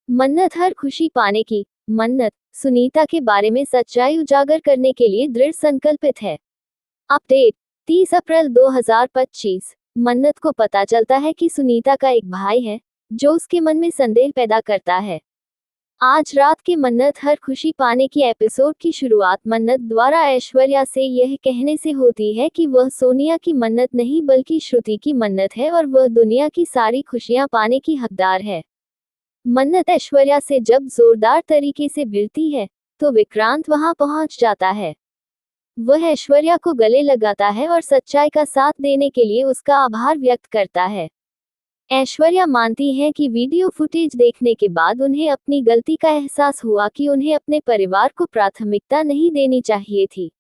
मन्नत हर खुशी पाने की। मन्नत सुनीता के बारे में सच्चाई उजागर करने के लिए दृढ़ संकल्पित है। अपडेट 30 अप्रैल 2025। मन्नत को पता चलता है कि सुनीता का एक भाई है जो उसके मन में संदेह पैदा करता है। आज रात के मन्नत हर खुशी पाने की एपिसोड की शुरुआत मन्नत द्वारा ऐश्वर्या से यह कहने से होती है कि वह सोनिया की मन्नत नहीं बल्कि श्रुति की मन्नत है और वह दुनिया की सारी खुशियां पाने की हकदार है। मन्नत ऐश्वर्या से जब जोरदार तरीके से भिड़ती है तो विक्रांत वहां पहुंच जाता है। वह ऐश्वर्या को गले लगाता है और सच्चाई का साथ देने के लिए उसका आभार व्यक्त करता है। ऐश्वर्या मानती है कि वीडियो फुटेज देखने के बाद उन्हें अपनी गलती का एहसास हुआ कि उन्हें अपने परिवार को प्राथमिकता नहीं देनी चाहिए थी।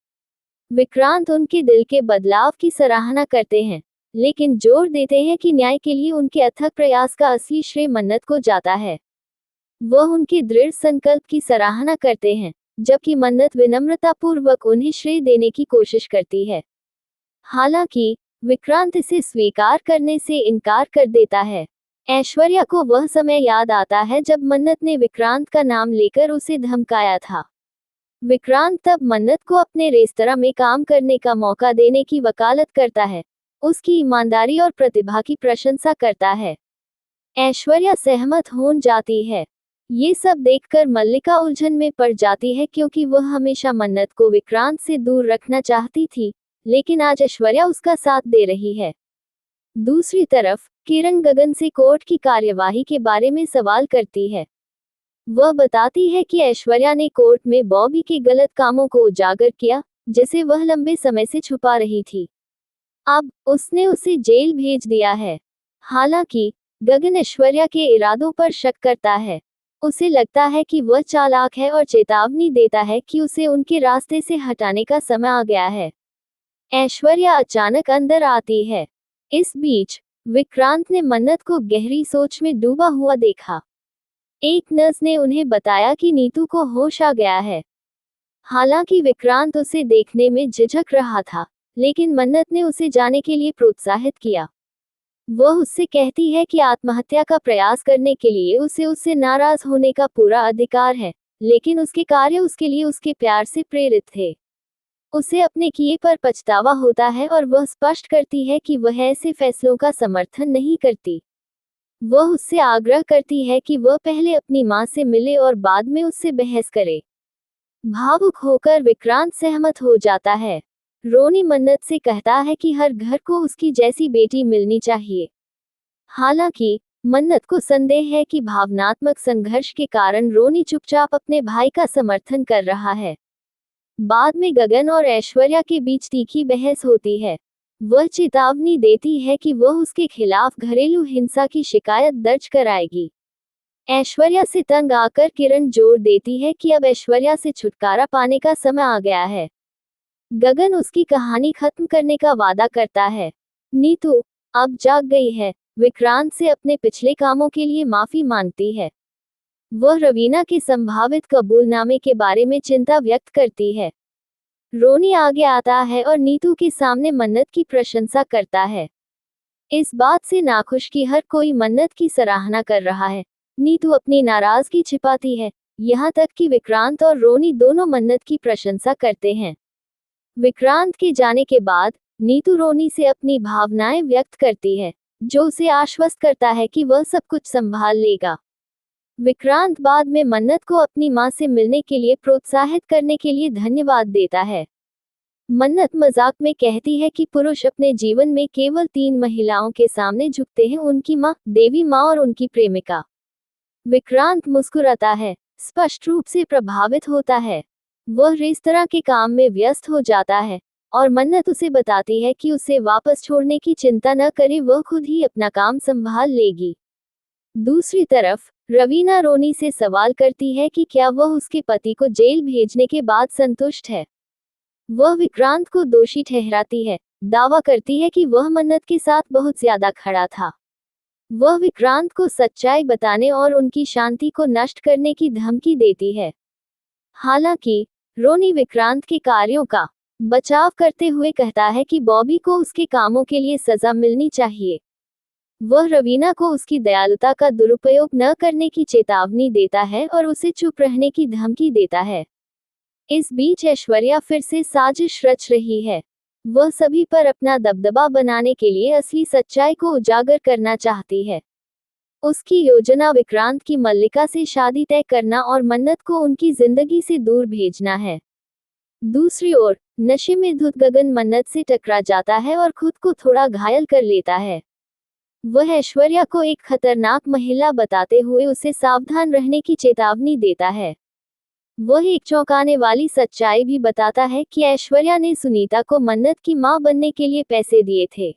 विक्रांत उनके दिल के बदलाव की सराहना करते हैं, लेकिन जोर देते हैं कि न्याय के लिए उनके अथक प्रयास का असली श्रेय मन्नत को जाता है। वह उनके दृढ़ संकल्प की सराहना करते हैं, जबकि मन्नत विनम्रतापूर्वक उन्हें श्रेय देने की कोशिश करती है। हालांकि विक्रांत इसे स्वीकार करने से इनकार कर देता है। ऐश्वर्या को वह समय याद आता है जब मन्नत ने विक्रांत का नाम लेकर उसे धमकाया था। विक्रांत तब मन्नत को अपने रेस्तरां में काम करने का मौका देने की वकालत करता है, उसकी ईमानदारी और प्रतिभा की प्रशंसा करता है। ऐश्वर्या सहमत हो जाती है। ये सब देखकर मल्लिका उलझन में पड़ जाती है क्योंकि वह हमेशा मन्नत को विक्रांत से दूर रखना चाहती थी, लेकिन आज ऐश्वर्या उसका साथ दे रही है। दूसरी तरफ किरण गगन से कोर्ट की कार्यवाही के बारे में सवाल करती है। वह बताती है कि ऐश्वर्या ने कोर्ट में बॉबी के गलत कामों को उजागर किया, जिसे वह लंबे समय से छुपा रही थी। अब उसने उसे जेल भेज दिया है। हालांकि गगन ऐश्वर्या के इरादों पर शक करता है। उसे लगता है कि वह चालाक है और चेतावनी देता है कि उसे उनके रास्ते से हटाने का समय आ गया है। ऐश्वर्या अचानक अंदर आती है। इस बीच विक्रांत ने मन्नत को गहरी सोच में डूबा हुआ देखा। एक नर्स ने उन्हें बताया कि नीतू को होश आ गया है। हालांकि विक्रांत उसे देखने में झिझक रहा था, लेकिन मन्नत ने उसे जाने के लिए प्रोत्साहित किया। वह उससे कहती है कि आत्महत्या का प्रयास करने के लिए उसे उससे नाराज होने का पूरा अधिकार है, लेकिन उसके कार्य उसके लिए उसके प्यार से प्रेरित थे। उसे अपने किए पर पछतावा होता है और वह स्पष्ट करती है कि वह ऐसे फैसलों का समर्थन नहीं करती। वह उससे आग्रह करती है कि वह पहले अपनी मां से मिले और बाद में उससे बहस करे। भावुक होकर विक्रांत सहमत हो जाता है। रोनी मन्नत से कहता है कि हर घर को उसकी जैसी बेटी मिलनी चाहिए। हालांकि मन्नत को संदेह है कि भावनात्मक संघर्ष के कारण रोनी चुपचाप अपने भाई का समर्थन कर रहा है। बाद में गगन और ऐश्वर्या के बीच तीखी बहस होती है। वह चेतावनी देती है कि वह उसके खिलाफ घरेलू हिंसा की शिकायत दर्ज कराएगी। ऐश्वर्या से तंग आकर किरण जोर देती है कि अब ऐश्वर्या से छुटकारा पाने का समय आ गया है। गगन उसकी कहानी खत्म करने का वादा करता है। नीतू अब जाग गई है। विक्रांत से अपने पिछले कामों के लिए माफी मांगती है। वह रवीना के संभावित कबूलनामे के बारे में चिंता व्यक्त करती है। रोनी आगे आता है और नीतू के सामने मन्नत की प्रशंसा करता है। इस बात से नाखुश कि हर कोई मन्नत की सराहना कर रहा है, नीतू अपनी नाराजगी छिपाती है, यहाँ तक कि विक्रांत और रोनी दोनों मन्नत की प्रशंसा करते हैं। विक्रांत के जाने के बाद नीतू रोनी से अपनी भावनाएं व्यक्त करती है, जो उसे आश्वस्त करता है कि वह सब कुछ संभाल लेगा। विक्रांत बाद में मन्नत को अपनी मां से मिलने के लिए प्रोत्साहित करने के लिए धन्यवाद देता है। मन्नत मजाक में कहती है कि पुरुष अपने जीवन में केवल 3 महिलाओं के सामने झुकते हैं, उनकी मां, देवी मां और उनकी प्रेमिका। विक्रांत मुस्कुराता है, स्पष्ट रूप से प्रभावित होता है। वह रेस्तरां के काम में व्यस्त हो जाता है और मन्नत उसे बताती है कि उसे वापस छोड़ने की चिंता न करे, वह खुद ही अपना काम संभाल लेगी। दूसरी तरफ रवीना रोनी से सवाल करती है कि क्या वह उसके पति को जेल भेजने के बाद संतुष्ट है। वह विक्रांत को दोषी ठहराती है, दावा करती है कि वह मन्नत के साथ बहुत ज्यादा खड़ा था। वह विक्रांत को सच्चाई बताने और उनकी शांति को नष्ट करने की धमकी देती है। हालांकि रोनी विक्रांत के कार्यों का बचाव करते हुए कहता है कि बॉबी को उसके कामों के लिए सजा मिलनी चाहिए। वह रवीना को उसकी दयालुता का दुरुपयोग न करने की चेतावनी देता है और उसे चुप रहने की धमकी देता है। इस बीच ऐश्वर्या फिर से साजिश रच रही है। वह सभी पर अपना दबदबा बनाने के लिए असली सच्चाई को उजागर करना चाहती है। उसकी योजना विक्रांत की मल्लिका से शादी तय करना और मन्नत को उनकी जिंदगी से दूर भेजना है। दूसरी ओर, नशे में धुत गगन मन्नत से टकरा जाता है और खुद को थोड़ा घायल कर लेता है। वह ऐश्वर्या को एक खतरनाक महिला बताते हुए उसे सावधान रहने की चेतावनी देता है। वह एक चौंकाने वाली सच्चाई भी बताता है कि ऐश्वर्या ने सुनीता को मन्नत की मां बनने के लिए पैसे दिए थे।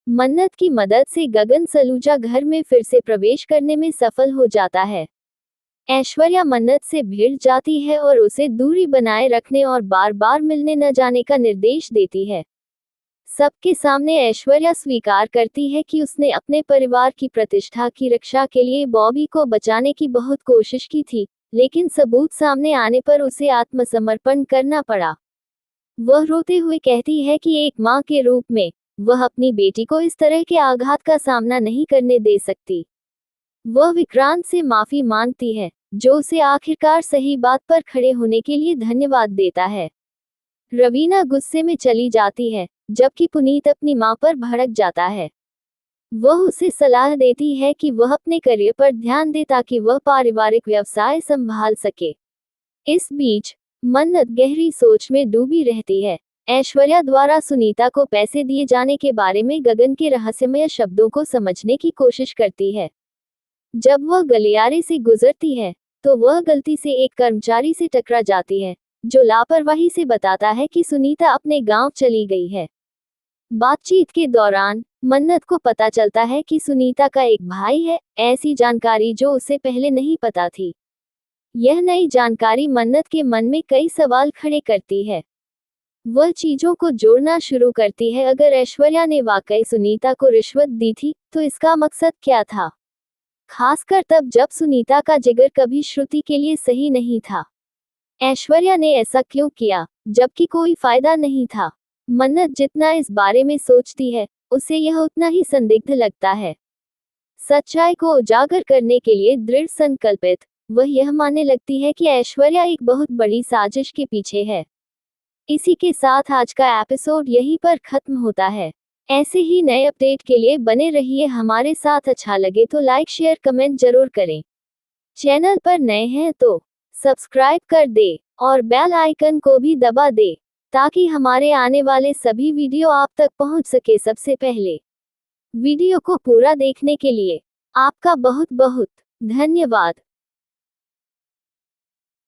मन्नत की मदद से गगन सलूजा घर में फिर से प्रवेश करने में सफल हो जाता है। ऐश्वर्या मन्नत से भिड़ जाती है और उसे दूरी बनाए रखने और बार बार मिलने न जाने का निर्देश देती है। सबके सामने ऐश्वर्या स्वीकार करती है कि उसने अपने परिवार की प्रतिष्ठा की रक्षा के लिए बॉबी को बचाने की बहुत कोशिश की थी, लेकिन सबूत सामने आने पर उसे आत्मसमर्पण करना पड़ा। वह रोते हुए कहती है कि एक मां के रूप में वह अपनी बेटी को इस तरह के आघात का सामना नहीं करने दे सकती। वह विक्रांत से माफी मांगती है, जो उसे आखिरकार सही बात पर खड़े होने के लिए धन्यवाद देता है। रवीना गुस्से में चली जाती है, जबकि पुनीत अपनी मां पर भड़क जाता है। वह उसे सलाह देती है कि वह अपने करियर पर ध्यान दे ताकि वह पारिवारिक व्यवसाय संभाल सके। इस बीच मन्नत गहरी सोच में डूबी रहती है। ऐश्वर्या द्वारा सुनीता को पैसे दिए जाने के बारे में गगन के रहस्यमय शब्दों को समझने की कोशिश करती है। जब वह गलियारे से गुजरती है, तो वह गलती से एक कर्मचारी से टकरा जाती है, जो लापरवाही से बताता है कि सुनीता अपने गांव चली गई है। बातचीत के दौरान मन्नत को पता चलता है कि सुनीता का एक भाई है, ऐसी जानकारी जो उसे पहले नहीं पता थी। यह नई जानकारी मन्नत के मन में कई सवाल खड़े करती है। वह चीजों को जोड़ना शुरू करती है। अगर ऐश्वर्या ने वाकई सुनीता को रिश्वत दी थी, तो इसका मकसद क्या था? खासकर तब जब सुनीता का जिगर कभी श्रुति के लिए सही नहीं था। ऐश्वर्या ने ऐसा क्यों किया, जबकि कोई फायदा नहीं था? मन्नत जितना इस बारे में सोचती है, उसे यह उतना ही संदिग्ध लगता है। सच्चाई को उजागर करने के लिए दृढ़ संकल्पित, वह यह मानने लगती है कि ऐश्वर्या एक बहुत बड़ी साजिश के पीछे है। इसी के साथ आज का एपिसोड यहीं पर खत्म होता है। ऐसे ही नए अपडेट के लिए बने रहिए हमारे साथ। अच्छा लगे तो लाइक शेयर कमेंट जरूर करें। चैनल पर नए हैं तो सब्सक्राइब कर दे और बेल आइकन को भी दबा दे, ताकि हमारे आने वाले सभी वीडियो आप तक पहुंच सके सबसे पहले। वीडियो को पूरा देखने के लिए आपका बहुत बहुत धन्यवाद।